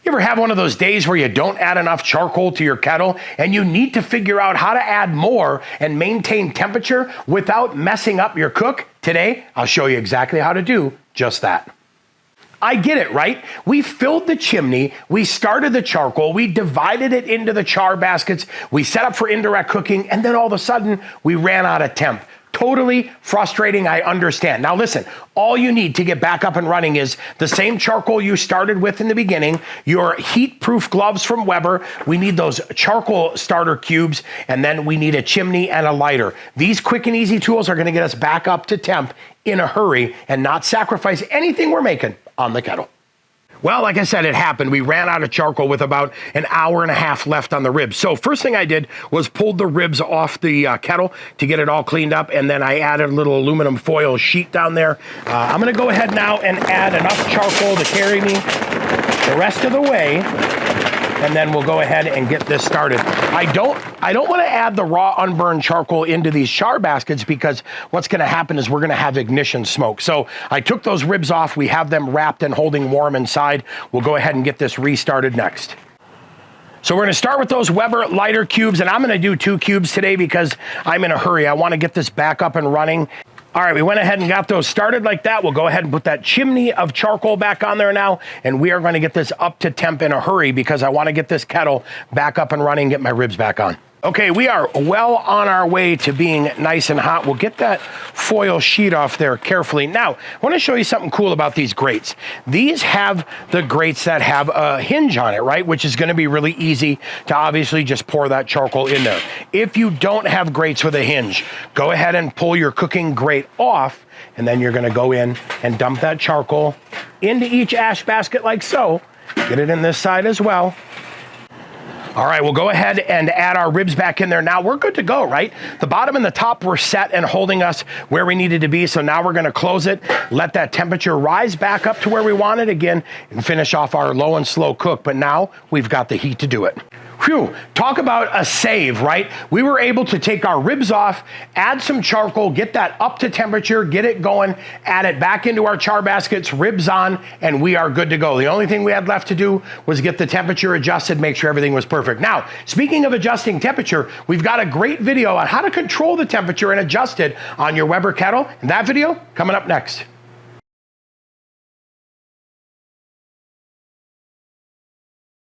You ever have one of those days where you don't add enough charcoal to your kettle and you need to figure out how to add more and maintain temperature without messing up your cook? Today, I'll show you exactly how to do just that. I get it, right? We filled the chimney, we started the charcoal, we divided it into the char baskets, we set up for indirect cooking, and then all of a sudden, we ran out of temp. Totally frustrating, I understand. Now listen, all you need to get back up and running is the same charcoal you started with in the beginning, your heat-proof gloves from Weber, we need those charcoal starter cubes, and then we need a chimney and a lighter. These quick and easy tools are gonna get us back up to temp in a hurry and not sacrifice anything we're making on the kettle. Well, like I said, it happened. We ran out of charcoal with about an hour and a half left on the ribs. So first thing I did was pulled the ribs off the kettle to get it all cleaned up, and then I added a little aluminum foil sheet down there. I'm gonna go ahead now and add enough charcoal to carry me the rest of the way, and then we'll go ahead and get this started. I don't want to add the raw unburned charcoal into these char baskets because what's going to happen is we're going to have ignition smoke. So I took those ribs off. We have them wrapped and holding warm inside. We'll go ahead and get this restarted next. So we're going to start with those Weber lighter cubes, and I'm going to do 2 cubes today because I'm in a hurry. I want to get this back up and running. All right, we went ahead and got those started like that. We'll go ahead and put that chimney of charcoal back on there now, and we are going to get this up to temp in a hurry because I want to get this kettle back up and running, get my ribs back on. Okay, we are well on our way to being nice and hot. We'll get that foil sheet off there carefully. Now, I want to show you something cool about these grates. These have the grates that have a hinge on it, right? Which is going to be really easy to obviously just pour that charcoal in there. If you don't have grates with a hinge, go ahead and pull your cooking grate off, and then you're going to go in and dump that charcoal into each ash basket like so. Get it in this side as well. All right, we'll go ahead and add our ribs back in there. Now we're good to go, right? The bottom and the top were set and holding us where we needed to be. So now we're gonna close it, let that temperature rise back up to where we want it again, and finish off our low and slow cook. But now we've got the heat to do it. Phew, talk about a save, right? We were able to take our ribs off, add some charcoal, get that up to temperature, get it going, add it back into our char baskets, ribs on, and we are good to go. The only thing we had left to do was get the temperature adjusted, make sure everything was perfect. Now, speaking of adjusting temperature, we've got a great video on how to control the temperature and adjust it on your Weber kettle, and that video coming up next.